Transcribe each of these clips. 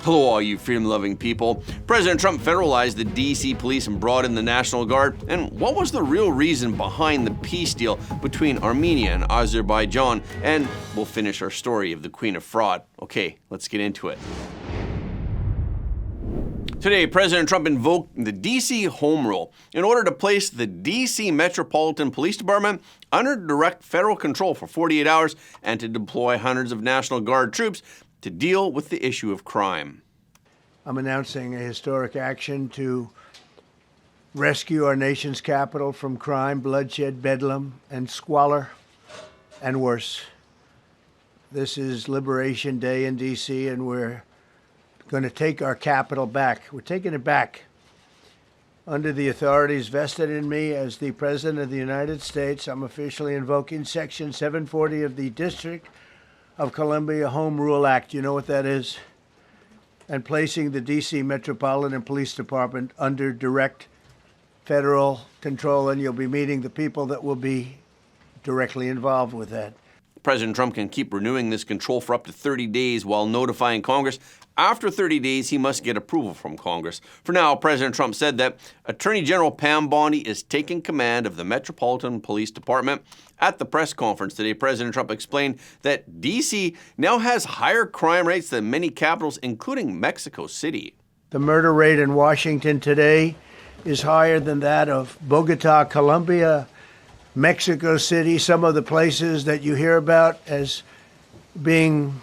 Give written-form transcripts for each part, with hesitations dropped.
Hello, all you freedom-loving people. President Trump federalized the D.C. police and brought in the National Guard. And what was the real reason behind the peace deal between Armenia and Azerbaijan? And we'll finish our story of the Queen of Fraud. Okay, let's get into it. Today, President Trump invoked the D.C. Home Rule in order to place the D.C. Metropolitan Police Department under direct federal control for 48 hours and to deploy hundreds of National Guard troops to deal with the issue of crime. I'm announcing a historic action to rescue our nation's capital from crime, bloodshed, bedlam, and squalor, and worse. This is Liberation Day in D.C., and we're going to take our capital back. We're taking it back. Under the authorities vested in me as the President of the United States, I'm officially invoking Section 740 of the District of Columbia Home Rule Act. You know what that is? And placing the D.C. Metropolitan Police Department under direct federal control, and you'll be meeting the people that will be directly involved with that. President Trump can keep renewing this control for up to 30 days while notifying Congress. After 30 days, he must get approval from Congress. For now, President Trump said that Attorney General Pam Bondi is taking command of the Metropolitan Police Department. At the press conference today, President Trump explained that D.C. now has higher crime rates than many capitals, including Mexico City. The murder rate in Washington today is higher than that of Bogota, Colombia, Mexico City, some of the places that you hear about as being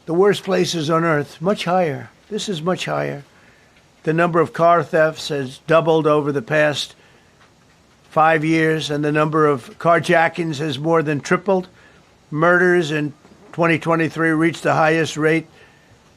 the worst places on earth, much higher. This is much higher. The number of car thefts has doubled over the past 5 years, and the number of carjackings has more than tripled. Murders in 2023 reached the highest rate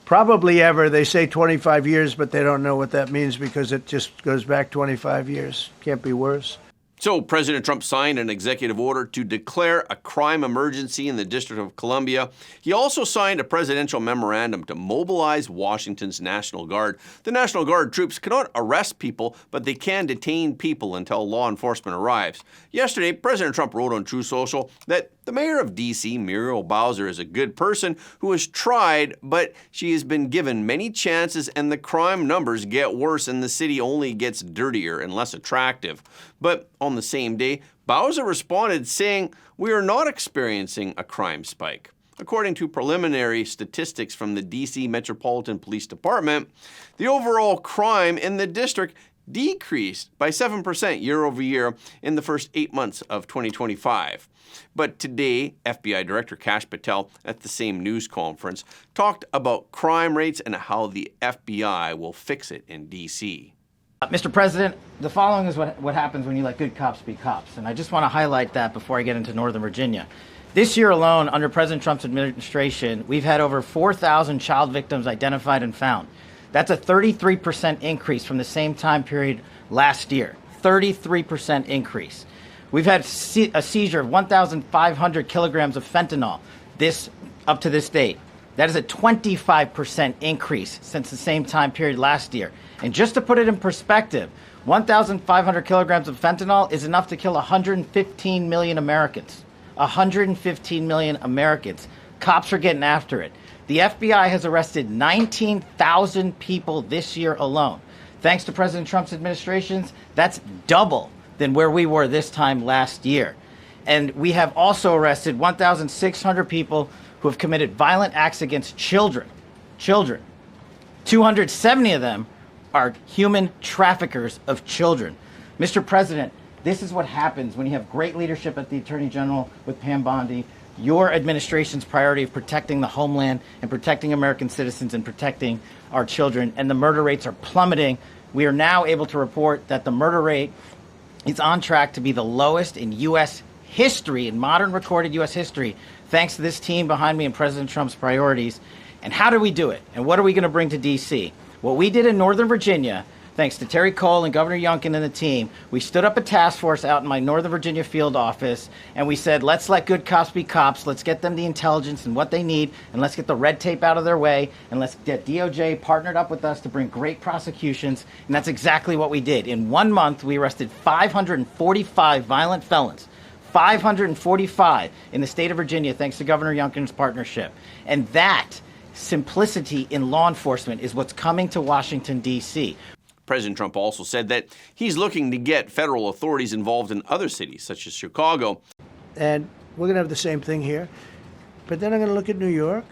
probably ever. They say 25 years, but they don't know what that means because it just goes back 25 years. Can't be worse. So President Trump signed an executive order to declare a crime emergency in the District of Columbia. He also signed a presidential memorandum to mobilize Washington's National Guard. The National Guard troops cannot arrest people, but they can detain people until law enforcement arrives. Yesterday, President Trump wrote on True Social that the mayor of D.C., Muriel Bowser, is a good person who has tried, but she has been given many chances and the crime numbers get worse and the city only gets dirtier and less attractive. But on the same day, Bowser responded saying, "We are not experiencing a crime spike." According to preliminary statistics from the D.C. Metropolitan Police Department, the overall crime in the district decreased by 7% year over year in the first 8 months of 2025. But today, FBI Director Kash Patel at the same news conference talked about crime rates and how the FBI will fix it in D.C. Mr. President, the following is what happens when you let good cops be cops. And I just want to highlight that before I get into Northern Virginia. This year alone, under President Trump's administration, we've had over 4,000 child victims identified and found. That's a 33% increase from the same time period last year. 33% increase. We've had a seizure of 1,500 kilograms of fentanyl up to this date. That is a 25% increase since the same time period last year. And just to put it in perspective, 1,500 kilograms of fentanyl is enough to kill 115 million Americans. 115 million Americans. Cops are getting after it. The FBI has arrested 19,000 people this year alone. Thanks to President Trump's administrations, that's double than where we were this time last year. And we have also arrested 1,600 people who have committed violent acts against children. 270 of them are human traffickers of children. Mr. President, this is what happens when you have great leadership at the Attorney General with Pam Bondi, your administration's priority of protecting the homeland and protecting American citizens and protecting our children, and the murder rates are plummeting. We are now able to report that the murder rate is on track to be the lowest in U.S. history, in modern recorded U.S. history, thanks to this team behind me and President Trump's priorities. And how do we do it? And what are we going to bring to D.C.? What we did in Northern Virginia, thanks to Terry Cole and Governor Youngkin and the team, we stood up a task force out in my Northern Virginia field office, and we said, let's let good cops be cops, let's get them the intelligence and what they need, and let's get the red tape out of their way, and let's get DOJ partnered up with us to bring great prosecutions, and that's exactly what we did. In 1 month, we arrested 545 violent felons. 545 in the state of Virginia, thanks to Governor Youngkin's partnership. And that simplicity in law enforcement is what's coming to Washington, D.C. President Trump also said that he's looking to get federal authorities involved in other cities, such as Chicago. And we're going to have the same thing here. But then I'm going to look at New York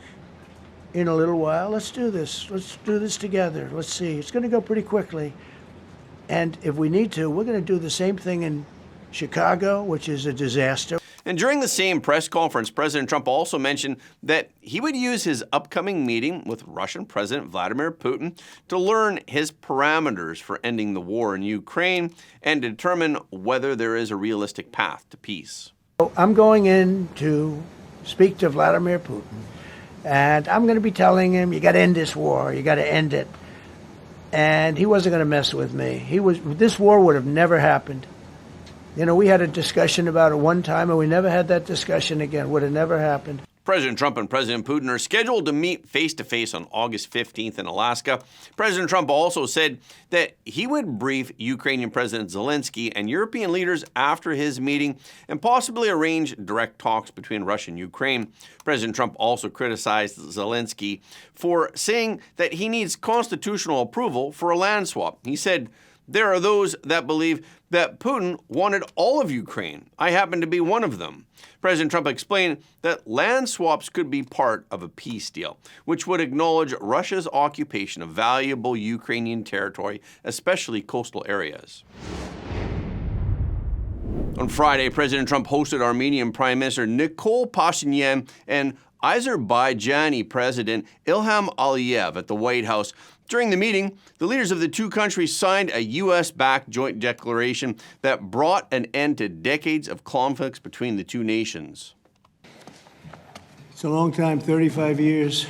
in a little while. Let's do this. Let's do this together. Let's see. It's going to go pretty quickly. And if we need to, we're going to do the same thing in Chicago, which is a disaster. And during the same press conference, President Trump also mentioned that he would use his upcoming meeting with Russian President Vladimir Putin to learn his parameters for ending the war in Ukraine and determine whether there is a realistic path to peace. I'm going in to speak to Vladimir Putin, and I'm going to be telling him, you got to end this war, you got to end it. And he wasn't going to mess with me. This war would have never happened. You know, we had a discussion about it one time, and we never had that discussion again. Would have never happened. President Trump and President Putin are scheduled to meet face-to-face on August 15th in Alaska. President Trump also said that he would brief Ukrainian President Zelensky and European leaders after his meeting and possibly arrange direct talks between Russia and Ukraine. President Trump also criticized Zelensky for saying that he needs constitutional approval for a land swap. He said, "There are those that believe that Putin wanted all of Ukraine. I happen to be one of them." President Trump explained that land swaps could be part of a peace deal, which would acknowledge Russia's occupation of valuable Ukrainian territory, especially coastal areas. On Friday, President Trump hosted Armenian Prime Minister Nikol Pashinyan and Azerbaijani President Ilham Aliyev at the White House. During the meeting, the leaders of the two countries signed a U.S.-backed joint declaration that brought an end to decades of conflicts between the two nations. It's a long time, 35 years.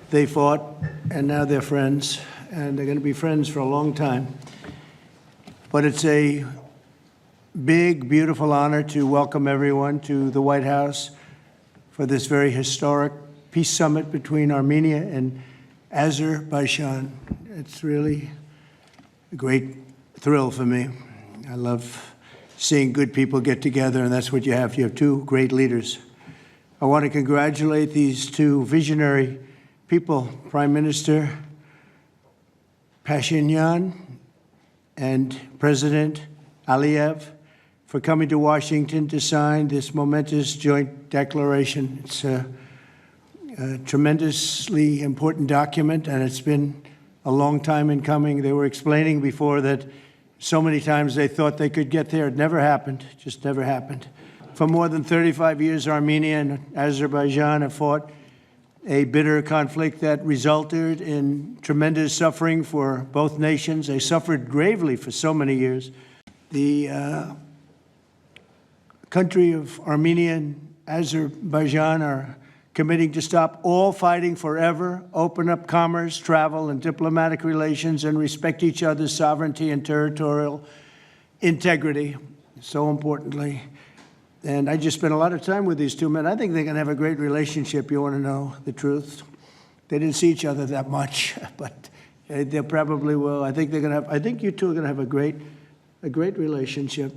They fought, and now they're friends, and they're going to be friends for a long time. But it's a big, beautiful honor to welcome everyone to the White House for this very historic peace summit between Armenia and Azerbaijan. It's really a great thrill for me. I love seeing good people get together, and that's what you have. You have two great leaders. I want to congratulate these two visionary people, Prime Minister Pashinyan and President Aliyev, for coming to Washington to sign this momentous joint declaration. It's a tremendously important document, and it's been a long time in coming. They were explaining before that so many times they thought they could get there. It never happened, just never happened. For more than 35 years, Armenia and Azerbaijan have fought a bitter conflict that resulted in tremendous suffering for both nations. They suffered gravely for so many years. The country of Armenia and Azerbaijan are committing to stop all fighting forever, open up commerce, travel, and diplomatic relations, and respect each other's sovereignty and territorial integrity, so importantly. And I just spent a lot of time with these two men. I think they're going to have a great relationship. You want to know the truth? They didn't see each other that much, but they probably will. I think they're going to have. I think you two are going to have a great relationship.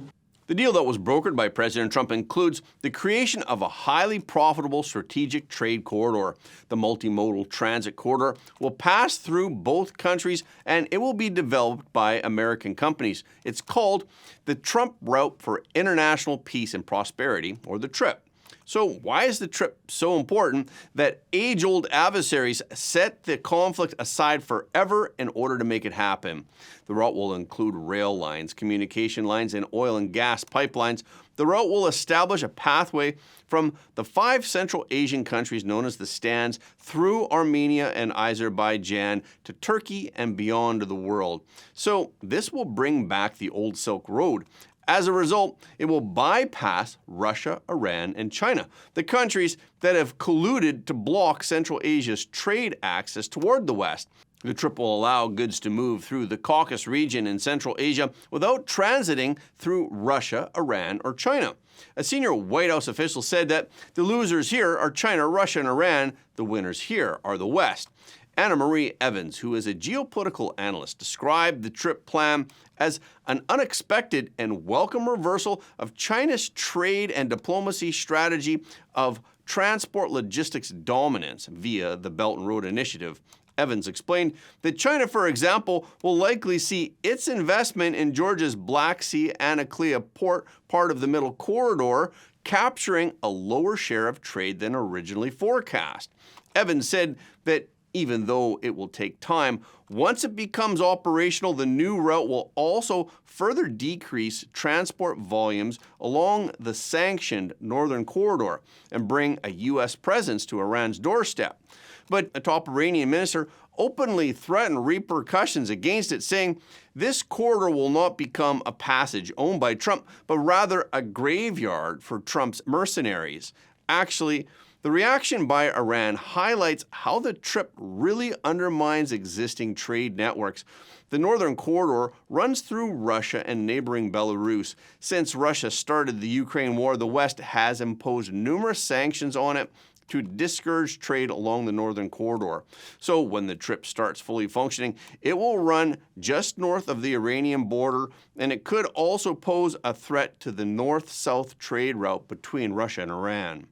The deal that was brokered by President Trump includes the creation of a highly profitable strategic trade corridor. The multimodal transit corridor will pass through both countries, and it will be developed by American companies. It's called the Trump Route for International Peace and Prosperity, or the TRIP. So why is the TRIP so important that age-old adversaries set the conflict aside forever in order to make it happen? The route will include rail lines, communication lines, and oil and gas pipelines. The route will establish a pathway from the 5 Central Asian countries known as the Stands through Armenia and Azerbaijan to Turkey and beyond to the world. So this will bring back the old Silk Road. As a result, it will bypass Russia, Iran, and China, the countries that have colluded to block Central Asia's trade access toward the West. The trip will allow goods to move through the Caucasus region in Central Asia without transiting through Russia, Iran, or China. A senior White House official said that the losers here are China, Russia, and Iran. The winners here are the West. Anna Marie Evans, who is a geopolitical analyst, described the trip plan as an unexpected and welcome reversal of China's trade and diplomacy strategy of transport logistics dominance via the Belt and Road Initiative. Evans explained that China, for example, will likely see its investment in Georgia's Black Sea Anaclea port, part of the Middle Corridor, capturing a lower share of trade than originally forecast. Evans said that even though it will take time, once it becomes operational, the new route will also further decrease transport volumes along the sanctioned Northern Corridor and bring a U.S. presence to Iran's doorstep. But a top Iranian minister openly threatened repercussions against it, saying this corridor will not become a passage owned by Trump, but rather a graveyard for Trump's mercenaries. Actually, the reaction by Iran highlights how the trip really undermines existing trade networks. The Northern Corridor runs through Russia and neighboring Belarus. Since Russia started the Ukraine war, the West has imposed numerous sanctions on it to discourage trade along the Northern Corridor. So when the trip starts fully functioning, it will run just north of the Iranian border, and it could also pose a threat to the north-south trade route between Russia and Iran.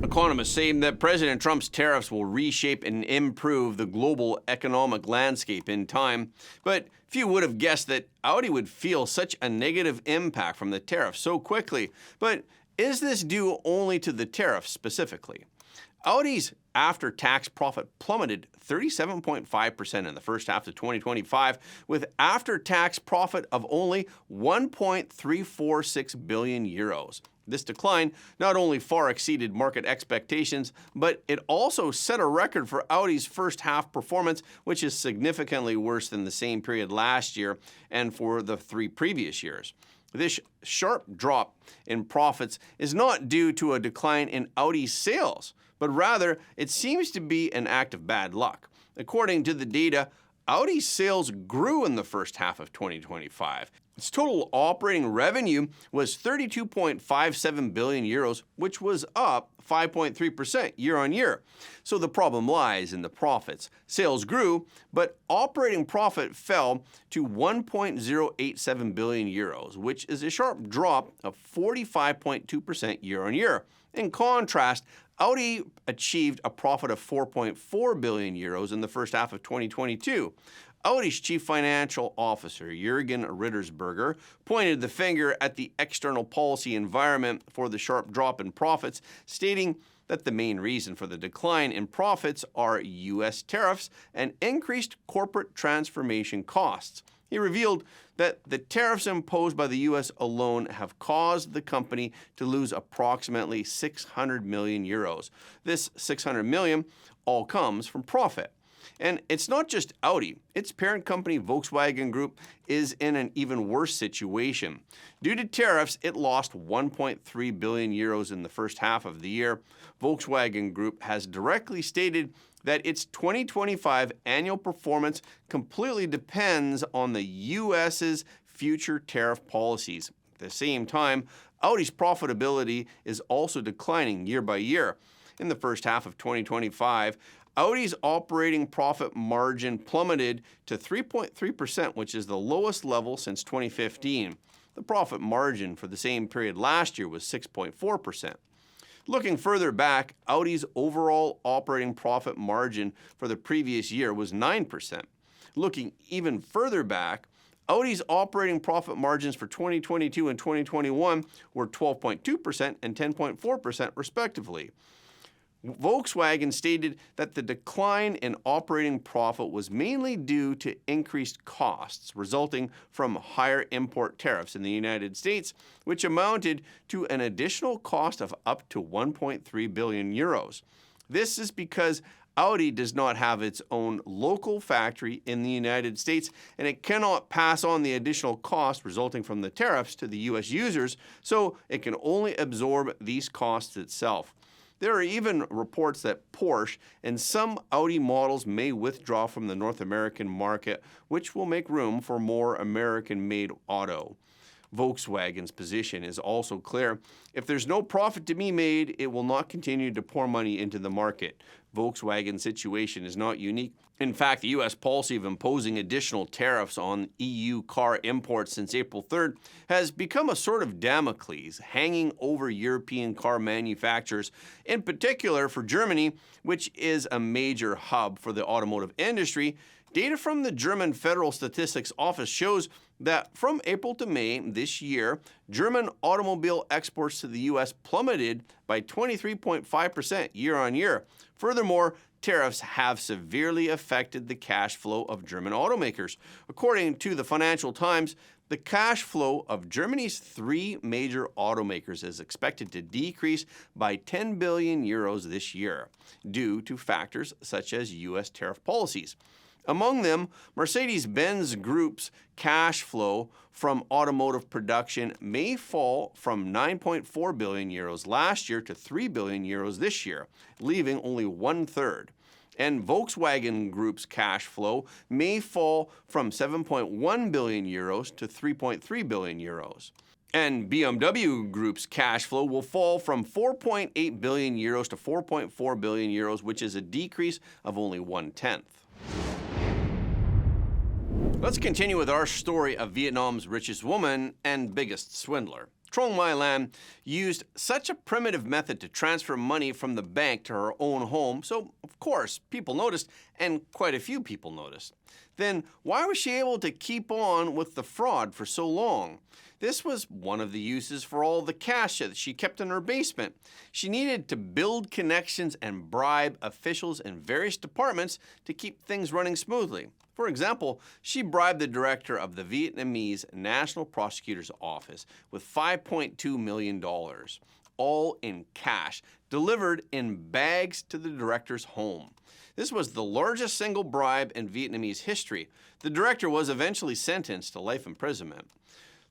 Economists say that President Trump's tariffs will reshape and improve the global economic landscape in time, but few would have guessed that Audi would feel such a negative impact from the tariffs so quickly. But is this due only to the tariffs specifically? Audi's after-tax profit plummeted 37.5% in the first half of 2025, with after-tax profit of only 1.346 billion euros. This decline not only far exceeded market expectations, but it also set a record for Audi's first half performance, which is significantly worse than the same period last year and for the 3 previous years. This sharp drop in profits is not due to a decline in Audi's sales, but rather it seems to be an act of bad luck. According to the data, Audi's sales grew in the first half of 2025. Its total operating revenue was 32.57 billion euros, which was up 5.3% year on year. So the problem lies in the profits. Sales grew, but operating profit fell to 1.087 billion euros, which is a sharp drop of 45.2% year on year. In contrast, Audi achieved a profit of 4.4 billion euros in the first half of 2022. Audi's chief financial officer, Jürgen Rittersberger, pointed the finger at the external policy environment for the sharp drop in profits, stating that the main reason for the decline in profits are U.S. tariffs and increased corporate transformation costs. He revealed that the tariffs imposed by the U.S. alone have caused the company to lose approximately 600 million euros. This 600 million all comes from profit. And it's not just Audi. Its parent company, Volkswagen Group, is in an even worse situation. Due to tariffs, it lost 1.3 billion euros in the first half of the year. Volkswagen Group has directly stated that its 2025 annual performance completely depends on the U.S.'s future tariff policies. At the same time, Audi's profitability is also declining year by year. In the first half of 2025, Audi's operating profit margin plummeted to 3.3%, which is the lowest level since 2015. The profit margin for the same period last year was 6.4%. Looking further back, Audi's overall operating profit margin for the previous year was 9%. Looking even further back, Audi's operating profit margins for 2022 and 2021 were 12.2% and 10.4% respectively. Volkswagen stated that the decline in operating profit was mainly due to increased costs resulting from higher import tariffs in the United States, which amounted to an additional cost of up to 1.3 billion euros. This is because Audi does not have its own local factory in the United States, and it cannot pass on the additional cost resulting from the tariffs to the U.S. users, so it can only absorb these costs itself. There are even reports that Porsche and some Audi models may withdraw from the North American market, which will make room for more American-made auto. Volkswagen's position is also clear. If there's no profit to be made, it will not continue to pour money into the market. Volkswagen's situation is not unique. In fact, the U.S. policy of imposing additional tariffs on EU car imports since April 3rd has become a sort of Damocles hanging over European car manufacturers, in particular for Germany, which is a major hub for the automotive industry. Data from the German Federal Statistics Office shows that from April to May this year, German automobile exports to the U.S. plummeted by 23.5% year on year. Furthermore, tariffs have severely affected the cash flow of German automakers. According to the Financial Times, the cash flow of Germany's three major automakers is expected to decrease by 10 billion euros this year, due to factors such as U.S. tariff policies. Among them, Mercedes-Benz Group's cash flow from automotive production may fall from 9.4 billion euros last year to 3 billion euros this year, leaving only one-third. And Volkswagen Group's cash flow may fall from 7.1 billion euros to 3.3 billion euros. And BMW Group's cash flow will fall from 4.8 billion euros to 4.4 billion euros, which is a decrease of only 1/10. Let's continue with our story of Vietnam's richest woman and biggest swindler. Trong My Lan used such a primitive method to transfer money from the bank to her own home, so of course people noticed, and quite a few people noticed. Then why was she able to keep on with the fraud for so long? This was one of the uses for all the cash that she kept in her basement. She needed to build connections and bribe officials in various departments to keep things running smoothly. For example, she bribed the director of the Vietnamese National Prosecutor's Office with $5.2 million, all in cash, delivered in bags to the director's home. This was the largest single bribe in Vietnamese history. The director was eventually sentenced to life imprisonment.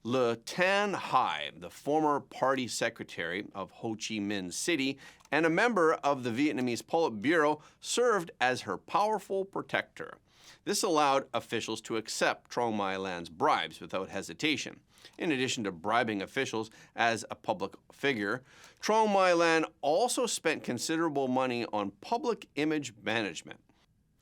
Le Tan Hai, the former party secretary of Ho Chi Minh City and a member of the Vietnamese Politburo, served as her powerful protector. This allowed officials to accept Trong My Lan's bribes without hesitation. In addition to bribing officials as a public figure, Trong My Lan also spent considerable money on public image management.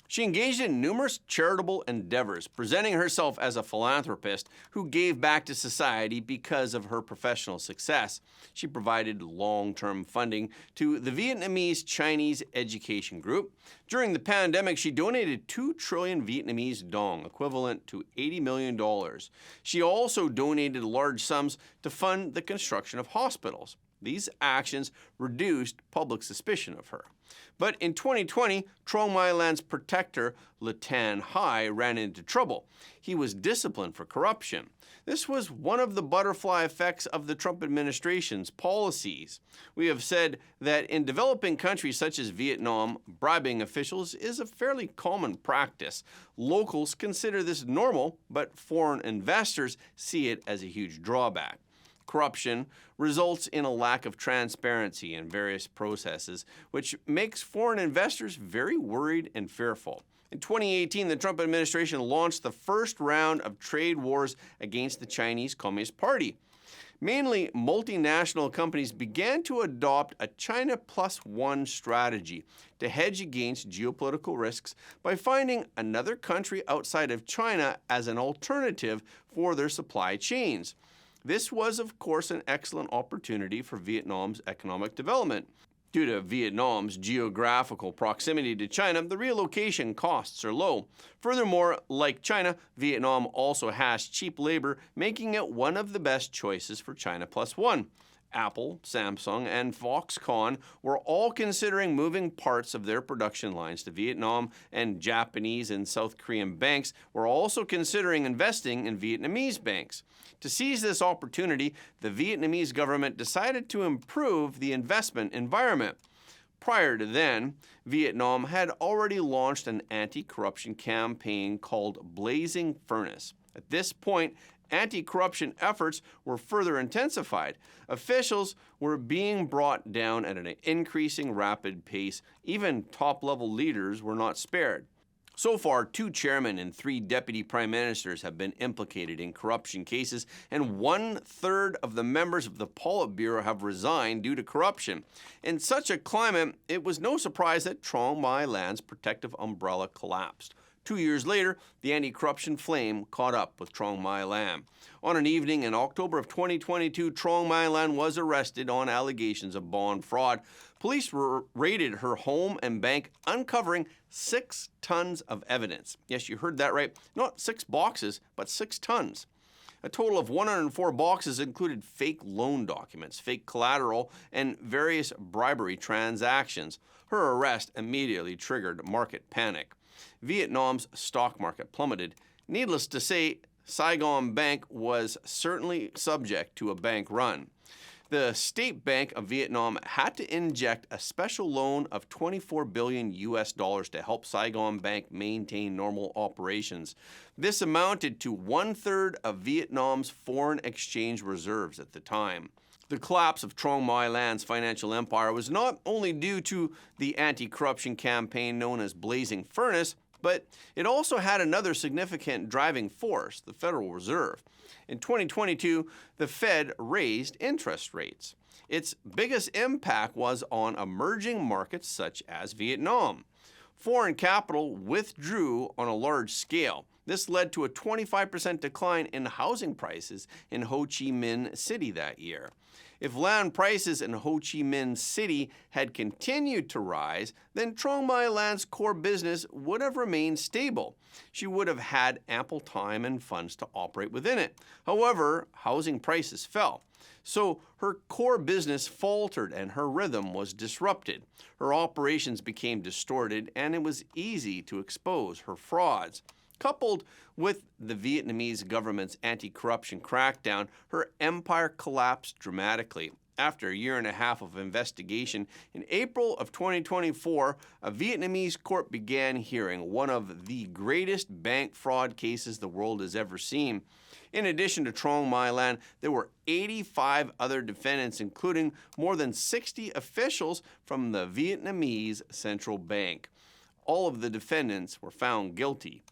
She engaged in numerous charitable endeavors, presenting herself as a philanthropist who gave back to society because of her professional success. She provided long-term funding to the Vietnamese Chinese Education Group. During the pandemic, she donated 2 trillion Vietnamese dong, equivalent to $80 million. She also donated large sums to fund the construction of hospitals. These actions reduced public suspicion of her. But in 2020, Trong My Lan's protector, Le Tan Hai, ran into trouble. He was disciplined for corruption. This was one of the butterfly effects of the Trump administration's policies. We have said that in developing countries such as Vietnam, bribing officials is a fairly common practice. Locals consider this normal, but foreign investors see it as a huge drawback. Corruption results in a lack of transparency in various processes, which makes foreign investors very worried and fearful. In 2018, the Trump administration launched the first round of trade wars against the Chinese Communist Party. Mainly, multinational companies began to adopt a China plus one strategy to hedge against geopolitical risks by finding another country outside of China as an alternative for their supply chains. This was, of course, an excellent opportunity for Vietnam's economic development. Due to Vietnam's geographical proximity to China, the relocation costs are low. Furthermore, like China, Vietnam also has cheap labor, making it one of the best choices for China plus one. Apple, Samsung, and Foxconn were all considering moving parts of their production lines to Vietnam, and Japanese and South Korean banks were also considering investing in Vietnamese banks. To seize this opportunity, the Vietnamese government decided to improve the investment environment. Prior to then, Vietnam had already launched an anti-corruption campaign called Blazing Furnace. At this point, anti-corruption efforts were further intensified. Officials were being brought down at an increasing rapid pace. Even top-level leaders were not spared. So far, 2 chairmen and 3 deputy prime ministers have been implicated in corruption cases, and 1/3 of the members of the Politburo have resigned due to corruption. In such a climate, it was no surprise that Trong My Lan's protective umbrella collapsed. 2 years later, the anti-corruption flame caught up with Trong My Lan. On an evening in October of 2022, Trong My Lan was arrested on allegations of bond fraud. Police raided her home and bank, uncovering 6 tons of evidence. Yes, you heard that right. Not 6 boxes, but 6 tons. A total of 104 boxes included fake loan documents, fake collateral, and various bribery transactions. Her arrest immediately triggered market panic. Vietnam's stock market plummeted. Needless to say, Saigon Bank was certainly subject to a bank run. The State Bank of Vietnam had to inject a special loan of $24 billion to help Saigon Bank maintain normal operations. This amounted to 1/3 of Vietnam's foreign exchange reserves at the time. The collapse of Trong My Lan's financial empire was not only due to the anti-corruption campaign known as Blazing Furnace, but it also had another significant driving force, the Federal Reserve. In 2022, the Fed raised interest rates. Its biggest impact was on emerging markets such as Vietnam. Foreign capital withdrew on a large scale. This led to a 25% decline in housing prices in Ho Chi Minh City that year. If land prices in Ho Chi Minh City had continued to rise, then Trong My Lan's core business would have remained stable. She would have had ample time and funds to operate within it. However, housing prices fell. So her core business faltered and her rhythm was disrupted. Her operations became distorted and it was easy to expose her frauds. Coupled with the Vietnamese government's anti-corruption crackdown, her empire collapsed dramatically. After a year and a half of investigation, in April of 2024, a Vietnamese court began hearing one of the greatest bank fraud cases the world has ever seen. In addition to Trong My Lan, there were 85 other defendants, including more than 60 officials from the Vietnamese Central Bank. All of the defendants were found guilty.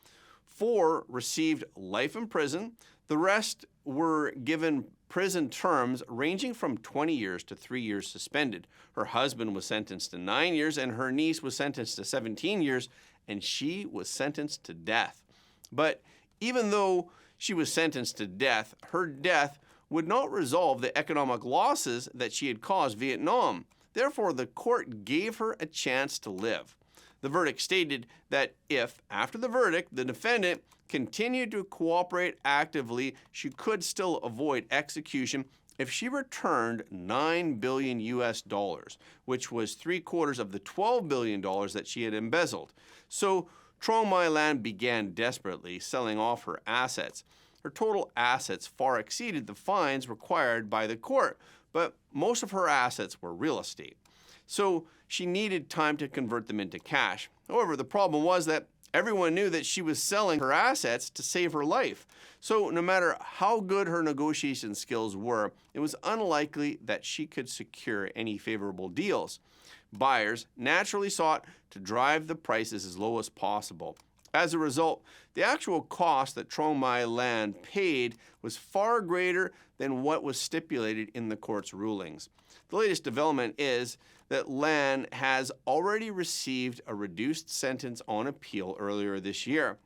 4 received life in prison. The rest were given prison terms ranging from 20 years to 3 years suspended. Her husband was sentenced to 9 years and her niece was sentenced to 17 years, and she was sentenced to death. But even though she was sentenced to death, her death would not resolve the economic losses that she had caused Vietnam. Therefore, the court gave her a chance to live. The verdict stated that if, after the verdict, the defendant continued to cooperate actively, she could still avoid execution if she returned $9 billion, which was 3/4 of the $12 billion that she had embezzled. So Trong My Lan began desperately selling off her assets. Her total assets far exceeded the fines required by the court, but most of her assets were real estate. So she needed time to convert them into cash. However, the problem was that everyone knew that she was selling her assets to save her life. So no matter how good her negotiation skills were, it was unlikely that she could secure any favorable deals. Buyers naturally sought to drive the prices as low as possible. As a result, the actual cost that Trong My Lan paid was far greater than what was stipulated in the court's rulings. The latest development is that Lan has already received a reduced sentence on appeal earlier this year.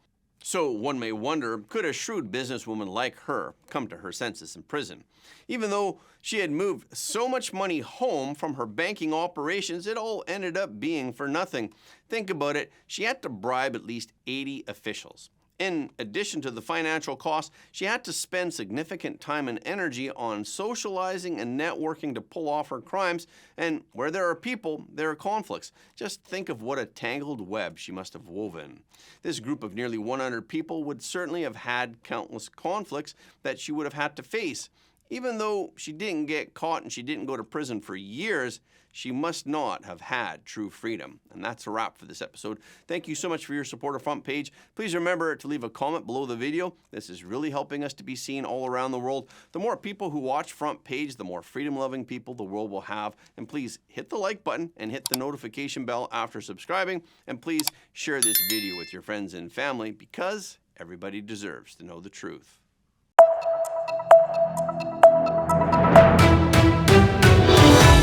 So one may wonder, could a shrewd businesswoman like her come to her senses in prison? Even though she had moved so much money home from her banking operations, it all ended up being for nothing. Think about it, she had to bribe at least 80 officials. In addition to the financial costs, she had to spend significant time and energy on socializing and networking to pull off her crimes, and where there are people, there are conflicts. Just think of what a tangled web she must have woven. This group of nearly 100 people would certainly have had countless conflicts that she would have had to face. Even though she didn't get caught and she didn't go to prison for years, she must not have had true freedom. And that's a wrap for this episode. Thank you so much for your support of Front Page. Please remember to leave a comment below the video. This is really helping us to be seen all around the world. The more people who watch Front Page, the more freedom-loving people the world will have. And please hit the like button and hit the notification bell after subscribing. And please share this video with your friends and family, because everybody deserves to know the truth.